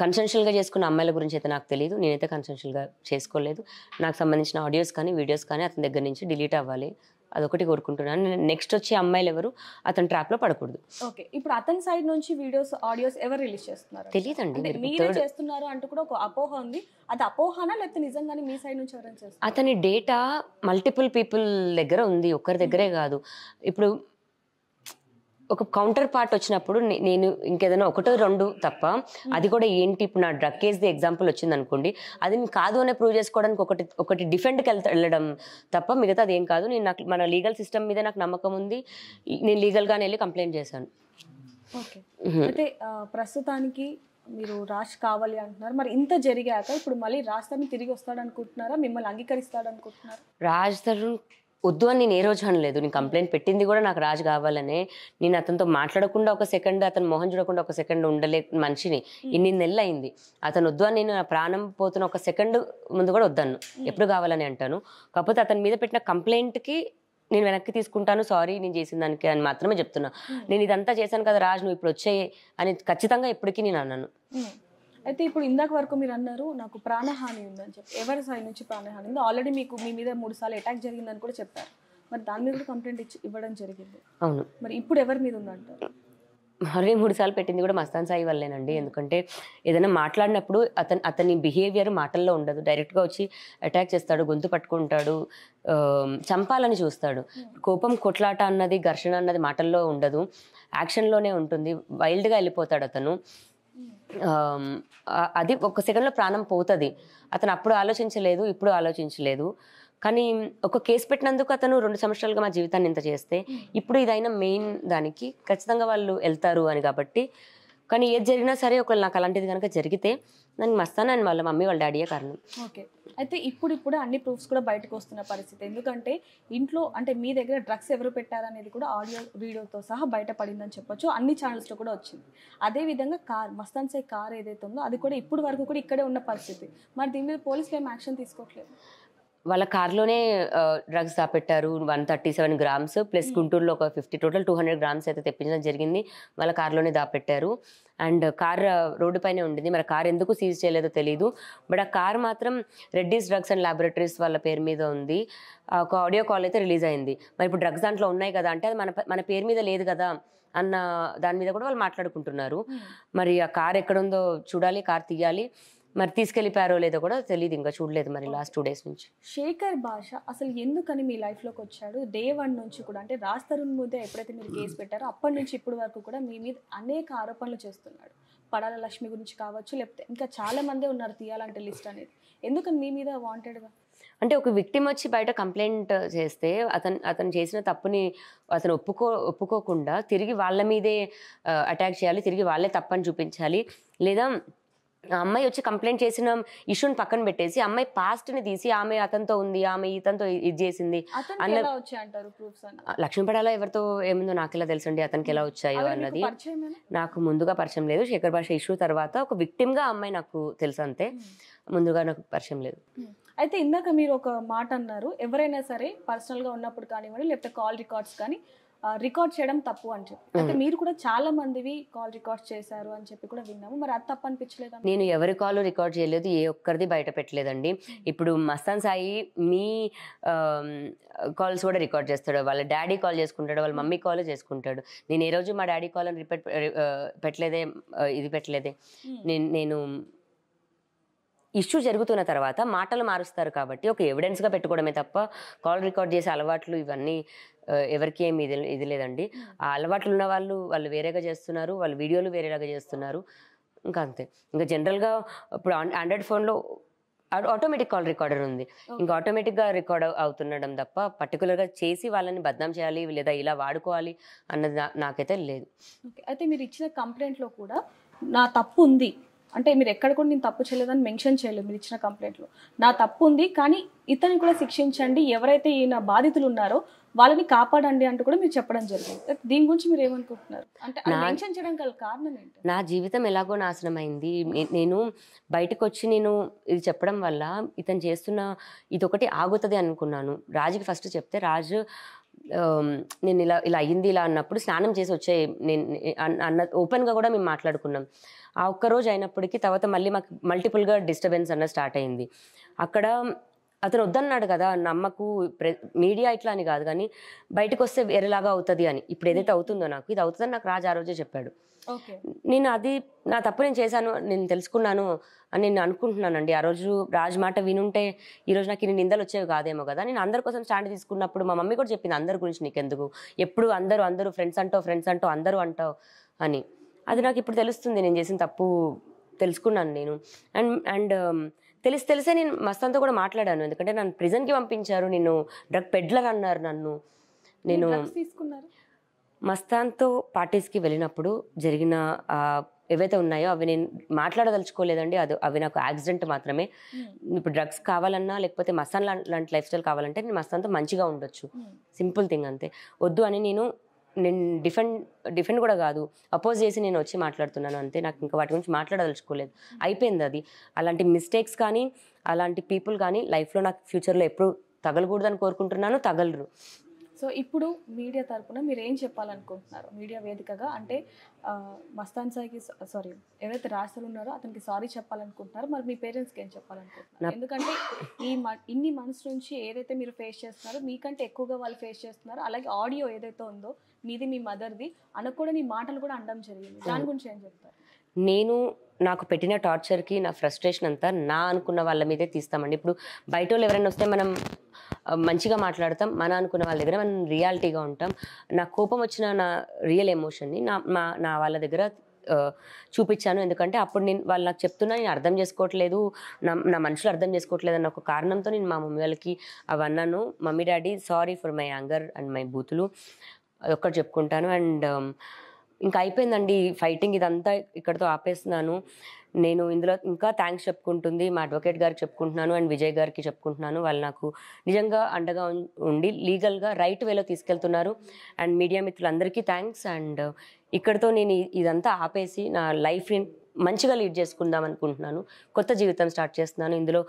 కన్సెన్షువల్గా చేసుకున్న అమ్మాయిల గురించి అయితే నాకు తెలియదు. నేనైతే కన్సెన్షువల్గా చేసుకోలేదు. నాకు సంబంధించిన ఆడియోస్ కానీ వీడియోస్ కానీ అతని దగ్గర నుంచి డిలీట్ అవ్వాలి, అదొకటి కోరుకుంటున్నాను. నెక్స్ట్ వచ్చే అమ్మాయిలు ఎవరు అతని ట్రాప్ లో పడకూడదు.
ఓకే, ఇప్పుడు అతని సైడ్ నుంచి వీడియోస్ ఆడియోస్ ఎవరు రిలీజ్ చేస్తున్నారు?
తెలియదండి.
మీరే చేస్తున్నారు అంటూ కూడా ఒక అపోహ ఉంది, అది అపోహనా లేకపోతే నిజంగానే మీ సైడ్ నుంచి ఎవరైనా చేస్తారు?
అతని డేటా మల్టిపుల్ పీపుల్ దగ్గర ఉంది, ఒక్కరి దగ్గరే కాదు. ఇప్పుడు ఒక కౌంటర్ పార్ట్ వచ్చినప్పుడు నేను ఇంకేదైనా 1-2 తప్ప, అది కూడా ఏంటి ఇప్పుడు నా డ్రగ్ కేస్ది ఎగ్జాంపుల్ వచ్చింది అనుకోండి, అది నేను కాదు అనే ప్రూవ్ చేసుకోవడానికి ఒకటి డిఫెండ్కి వెళ్ళడం తప్ప మిగతా అది ఏం కాదు. నాకు మన లీగల్ సిస్టమ్ మీద నాకు నమ్మకం ఉంది, నేను లీగల్గానే వెళ్ళి కంప్లైంట్ చేశాను.
ఓకే, అయితే ప్రస్తుతానికి మీరు రాజ్ కావాలి అంటున్నారు. మరి ఇంత జరిగాక ఇప్పుడు మళ్ళీ రాజ్ తరుణ్ తిరిగి వస్తాడు అనుకుంటున్నారా? మిమ్మల్ని అంగీకరిస్తాడు అనుకుంటున్నారా?
రాజ్ తరుణ్ వద్దు అని నేను ఏ రోజు అనలేదు. నేను కంప్లైంట్ పెట్టింది కూడా నాకు రాజు కావాలనే. నేను అతనితో మాట్లాడకుండా ఒక సెకండ్, అతను మొహం చూడకుండా ఒక సెకండ్ ఉండలే మనిషిని. ఇన్ని నెలలు అయింది. అతను వద్దు అని నేను ప్రాణం పోతున్న ఒక సెకండ్ ముందు కూడా వద్దాను, ఎప్పుడు కావాలని అంటాను. కాకపోతే అతని మీద పెట్టిన కంప్లైంట్కి నేను వెనక్కి తీసుకుంటాను, సారీ నేను చేసిన దానికి అని మాత్రమే చెప్తున్నా. నేను ఇదంతా చేశాను కదా రాజు, నువ్వు ఇప్పుడు వచ్చాయి అని ఖచ్చితంగా ఎప్పటికీ నేను అన్నాను.
అయితే ఇప్పుడు ఇందాక వరకు మీరు అన్నారు నాకు ప్రాణహాని ఉందని చెప్పి, ఎవరి సైడ్ నుంచి ప్రాణహాని ఉంది? ఆల్రెడీ మీ మీద 3 సార్లు అటాక్ జరిగిందని కూడా చెప్పారు. మరి దాని మీద కూడా కంప్లైంట్ ఇవ్వడం జరిగింది.
అవును.
మరి ఇప్పుడు ఎవరి మీద ఉందంటారు?
మరీ 3 సార్లు పెట్టింది కూడా మస్తాన్ సాయి వల్లేనండి. ఎందుకంటే ఏదైనా మాట్లాడినప్పుడు అతని బిహేవియర్ మాటల్లో ఉండదు. డైరెక్ట్గా వచ్చి అటాక్ చేస్తాడు, గొంతు పట్టుకుంటాడు, చంపాలని చూస్తాడు. కోపం, కొట్లాట అన్నది, ఘర్షణ అన్నది మాటల్లో ఉండదు, యాక్షన్లోనే ఉంటుంది. వైల్డ్గా వెళ్ళిపోతాడు అతను. అది ఒక సెకండ్లో ప్రాణం పోతుంది. అతను అప్పుడు ఆలోచించలేదు, ఇప్పుడు ఆలోచించలేదు. కానీ ఒక కేసు పెట్టినందుకు అతను 2 సంవత్సరాలుగా మా జీవితాన్ని ఇంత చేస్తే ఇప్పుడు ఇదైనా మెయిన్ దానికి ఖచ్చితంగా వాళ్ళు వెళ్తారు అని. కాబట్టి కానీ ఏది జరిగినా సరే ఒకవేళ నాకు అలాంటిది కనుక జరిగితే దానికి మస్తాన్ అండ్ వాళ్ళ మమ్మీ వాళ్ళ డాడీయే కారణం.
ఓకే, అయితే ఇప్పుడు అన్ని ప్రూఫ్స్ కూడా బయటకు వస్తున్న పరిస్థితి. ఎందుకంటే ఇంట్లో అంటే మీ దగ్గర డ్రగ్స్ ఎవరు పెట్టారనేది కూడా ఆడియో వీడియోతో సహా బయటపడిందని చెప్పొచ్చు. అన్ని ఛానల్స్లో కూడా వచ్చింది. అదేవిధంగా మస్తాన్ సాయి కార్ ఏదైతే ఉందో అది కూడా ఇప్పుడు వరకు కూడా ఇక్కడే ఉన్న పరిస్థితి. మరి దీని మీద పోలీసులు ఏం యాక్షన్ తీసుకోవట్లేదు.
వాళ్ళ కార్లోనే డ్రగ్స్ దాపెట్టారు. 137 grams ప్లస్ గుంటూరులో ఒక 50, టోటల్ 200 grams అయితే తెప్పించడం జరిగింది. వాళ్ళ కార్లోనే దాపెట్టారు. అండ్ కార్ రోడ్డు పైనే ఉండింది. మరి కార్ ఎందుకు సీజ్ చేయలేదో తెలియదు. బట్ ఆ కార్ మాత్రం రెడ్డీస్ డ్రగ్స్ అండ్ ల్యాబొరేటరీస్ వాళ్ళ పేరు మీద ఉంది. ఒక ఆడియో కాల్ అయితే రిలీజ్ అయింది. మరి ఇప్పుడు డ్రగ్స్ దాంట్లో ఉన్నాయి కదా అంటే అది మన పేరు మీద లేదు కదా అన్న దాని మీద కూడా వాళ్ళు మాట్లాడుకుంటున్నారు. మరి ఆ కార్ ఎక్కడుందో చూడాలి, కార్ తీయాలి. మరి తీసుకెళ్ళిపోయారో లేదో కూడా తెలియదు, ఇంకా చూడలేదు మరి లాస్ట్ 2 days నుంచి.
శేఖర్ భాష అసలు ఎందుకని మీ లైఫ్లోకి వచ్చాడు? డే 1 నుంచి కూడా అంటే రాజ్ తరుణ్ మీద ఎప్పుడైతే మీరు కేసు పెట్టారో అప్పటి నుంచి ఇప్పటి వరకు కూడా మీ మీద అనేక ఆరోపణలు చేస్తున్నాడు. పడాల లక్ష్మి గురించి కావచ్చు, లేకపోతే ఇంకా చాలా మందే ఉన్నారు తీయాలంటే లిస్ట్ అనేది. ఎందుకని మీ మీద వాంటెడ్గా?
అంటే ఒక విక్టిమ్ వచ్చి బయట కంప్లైంట్ చేస్తే అతను చేసిన తప్పుని అతను ఒప్పుకోకుండా తిరిగి వాళ్ళ మీదే అటాక్ చేయాలి, తిరిగి వాళ్ళే తప్పని చూపించాలి. లేదా అమ్మాయి వచ్చి కంప్లైంట్ చేసిన ఇష్యూని పక్కన పెట్టేసి అమ్మాయి పాస్ట్ని తీసి ఆమె అతనితో ఉంది, ఆమె ఇతనితో ఇది చేసింది అన్న. లక్ష్మీపడాలో ఎవరితో ఏముందో నాకు ఎలా తెలుసండి, అతనికి ఎలా వచ్చాయో అన్నది నాకు ముందుగా పరిచయం లేదు. శేఖర్ భాష ఇష్యూ తర్వాత ఒక విక్టిమ్గా అమ్మాయి నాకు తెలుసు అంతే, ముందుగా నాకు పరిచయం లేదు.
అయితే ఇందాక మీరు ఒక మాట అన్నారు, ఎవరైనా సరే పర్సనల్గా ఉన్నప్పుడు కానివ్వండి లేకపోతే కాల్ రికార్డ్స్ కానీ రికార్డ్ చేయడం తప్పు అని చెప్పి. అయితే మీరు కూడా చాలా మందివి కాల్ రికార్డ్ చేశారు అని చెప్పి కూడా విన్నాము. మరి అది తప్పు అనిపించలేదా?
నేను ఎవరి కాల్ రికార్డ్ చేయలేదు, ఏ ఒక్కరిది బయట పెట్టలేదండి. ఇప్పుడు మస్తాన్ సాయి మీ కాల్స్ కూడా రికార్డ్ చేస్తాడు, వాళ్ళ డాడీ కాల్ చేసుకుంటాడు, వాళ్ళ మమ్మీ కాల్ చేసుకుంటాడు. నేను ఏ రోజు మా డాడీ కాల్ అని పెట్టలేదే, ఇది పెట్టలేదే. నేను ఇష్యూ జరుగుతున్న తర్వాత మాటలు మారుస్తారు కాబట్టి ఒక ఎవిడెన్స్గా పెట్టుకోవడమే తప్ప కాల్ రికార్డ్ చేసే అలవాట్లు ఇవన్నీ ఎవరికి ఏమి ఇది లేదండి. ఆ అలవాట్లు ఉన్న వాళ్ళు వేరేగా చేస్తున్నారు, వాళ్ళ వీడియోలు వేరేలాగా చేస్తున్నారు, ఇంకా అంతే. ఇంకా జనరల్గా ఇప్పుడు ఆండ్రాయిడ్ ఫోన్లో ఆటోమేటిక్ కాల్ రికార్డర్ ఉంది, ఇంకా ఆటోమేటిక్గా రికార్డ్ అవుతుండడం తప్ప పర్టికులర్గా చేసి వాళ్ళని బద్నాం చేయాలి లేదా ఇలా వాడుకోవాలి అన్నది నాకైతే లేదు.
అయితే మీరు ఇచ్చిన కంప్లైంట్లో కూడా నా తప్పు ఉంది అంటే మీరు ఎక్కడ కూడా నేను తప్పు చేయలేదని మెన్షన్ చేయలేదు. మీరు ఇచ్చిన కంప్లైంట్లో నా తప్పు ఉంది కానీ ఇతన్ని కూడా శిక్షించండి, ఎవరైతే ఈయన బాధితులు ఉన్నారో వాళ్ళని కాపాడండి అంటూ కూడా మీరు చెప్పడం జరిగింది. దీని గురించి మీరు ఏమనుకుంటున్నారు? అంటే మెన్షన్ చేయడం గల కారణం ఏంటి?
నా జీవితం ఎలాగో నాశనం అయింది. నేను బయటకు వచ్చి నేను ఇది చెప్పడం వల్ల ఇతను చేస్తున్న ఇదొకటి ఆగుతుంది అనుకున్నాను. రాజుకి ఫస్ట్ చెప్తే రాజు నేను ఇలా అయ్యింది ఇలా అన్నప్పుడు స్నానం చేసి వచ్చే నేను అన్న ఓపెన్గా కూడా మేము మాట్లాడుకున్నాం. ఆ ఒక్కరోజు అయినప్పటికీ తర్వాత మళ్ళీ మాకు మల్టిపుల్గా డిస్టర్బెన్స్ అన్న స్టార్ట్ అయింది. అక్కడ అతను వద్దన్నాడు కదా, నమ్మకు మీడియా ఇట్లా అని కాదు కానీ బయటకు వస్తే వేరేలాగా అవుతుంది అని. ఇప్పుడు ఏదైతే అవుతుందో నాకు ఇది అవుతుందని నాకు రాజు ఆ రోజే చెప్పాడు. నేను అది నా తప్పు నేను చేశాను, నేను తెలుసుకున్నాను అని నేను అనుకుంటున్నానండి. ఆ రోజు రాజు మాట వినుంటే ఈరోజు నాకు ఇన్ని నిందలు వచ్చేవి కాదేమో కదా. నేను అందరి కోసం స్టాండ్ తీసుకున్నప్పుడు మా మమ్మీ కూడా చెప్పింది, అందరి గురించి నీకెందుకు, ఎప్పుడు అందరూ ఫ్రెండ్స్ అంటావు అందరూ అంటావు అని. అది నాకు ఇప్పుడు తెలుస్తుంది, నేను చేసిన తప్పు తెలుసుకున్నాను నేను. అండ్ తెలిసే నేను మస్తాన్తో కూడా మాట్లాడాను, ఎందుకంటే నన్ను ప్రిజన్కి పంపించారు, నేను డ్రగ్ పెడ్లర్ అన్నారు నన్ను. నేను మస్తాన్తో పార్టీస్కి వెళ్ళినప్పుడు జరిగిన ఏవైతే ఉన్నాయో అవి నేను మాట్లాడదలుచుకోలేదండి. అవి నాకు యాక్సిడెంట్ మాత్రమే. ఇప్పుడు డ్రగ్స్ కావాలన్నా లేకపోతే మస్తాన్ లాంటి లైఫ్ స్టైల్ కావాలంటే నేను మస్తాన్తో మంచిగా ఉండొచ్చు, సింపుల్ థింగ్ అంతే. వద్దు అని నేను డిఫెండ్ కూడా కాదు, అపోజ్ చేసి నేను వచ్చి మాట్లాడుతున్నాను అంతే. నాకు ఇంకా వాటి గురించి మాట్లాడదలుచుకోలేదు, అయిపోయింది అది. అలాంటి మిస్టేక్స్ కానీ అలాంటి పీపుల్ కానీ లైఫ్లో నాకు ఫ్యూచర్లో ఎప్పుడు తగలకూడదని కోరుకుంటున్నాను, తగలరు.
సో ఇప్పుడు మీడియా తరపున మీరు ఏం చెప్పాలనుకుంటున్నారు? మీడియా వేదికగా అంటే మస్తాన్ సాయికి సారీ ఎవరైతే రాజులు ఉన్నారో అతనికి సారీ చెప్పాలనుకుంటున్నారు, మరి మీ పేరెంట్స్కి ఏం చెప్పాలనుకుంటున్నారు? ఎందుకంటే ఇన్ని మంత్స్ నుంచి ఏదైతే మీరు ఫేస్ చేస్తున్నారో మీకంటే ఎక్కువగా వాళ్ళు ఫేస్ చేస్తున్నారు. అలాగే ఆడియో ఏదైతే ఉందో మీది మీ మదర్ది అనకూడని మాటలు కూడా అనడం జరిగింది. దాని గురించి ఏం చెప్తారు?
నేను నాకు పెట్టిన టార్చర్కి నా ఫ్రస్ట్రేషన్ అంతా నా అనుకున్న వాళ్ళ మీదే తీస్తామండి. ఇప్పుడు బయట వాళ్ళు ఎవరైనా వస్తే మనం మంచిగా మాట్లాడతాం, మన అనుకున్న వాళ్ళ దగ్గర మనం రియాలిటీగా ఉంటాం. నా కోపం వచ్చిన నా రియల్ ఎమోషన్ని నా వాళ్ళ దగ్గర చూపించాను. ఎందుకంటే అప్పుడు వాళ్ళు నాకు చెప్తున్నా నేను అర్థం చేసుకోవట్లేదు, నా మనుషులు అర్థం చేసుకోవట్లేదు అన్న ఒక కారణంతో నేను మా మమ్మీ వాళ్ళకి అవి అన్నాను. Mummy daddy sorry for my anger and my బూతులు ఒక్కటి చెప్పుకుంటాను. అండ్ ఇంకా అయిపోయిందండి ఫైటింగ్, ఇదంతా ఇక్కడితో ఆపేస్తున్నాను. నేను ఇందులో ఇంకా థ్యాంక్స్ చెప్పుకుంటుంది మా అడ్వకేట్ గారికి చెప్పుకుంటున్నాను అండ్ విజయ్ గారికి చెప్పుకుంటున్నాను. వాళ్ళు నాకు నిజంగా అండగా ఉండి లీగల్గా రైట్ వేలో తీసుకెళ్తున్నారు. అండ్ మీడియా మిత్రులందరికీ థ్యాంక్స్. అండ్ ఇక్కడితో నేను ఇదంతా ఆపేసి నా లైఫ్ని మంచిగా లీడ్ చేసుకుందాం అనుకుంటున్నాను. కొత్త జీవితం స్టార్ట్ చేస్తున్నాను. ఇందులో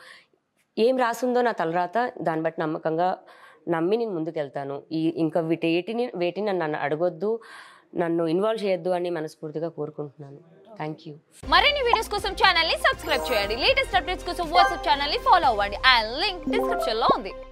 ఏం రాసిందో నా తలరాత, దాన్ని బట్టి నమ్మకంగా నమ్మి నేను ముందుకెళ్తాను. ఇంకా వేటిని నన్ను అడగొద్దు, నన్ను ఇన్వాల్వ్ చేయొద్దు అని మనస్ఫూర్తిగా కోరుకుంటున్నాను. Thank you.
మరిన్ని వీడియోస్ కోసం ఛానల్ ని సబ్స్క్రైబ్ చేయండి. లేటెస్ట్ అప్డేట్స్ కోసం వాట్సాప్ ఛానల్ ని ఫాలో అవ్వండి. ఆ లింక్ డిస్క్రిప్షన్ లో ఉంది.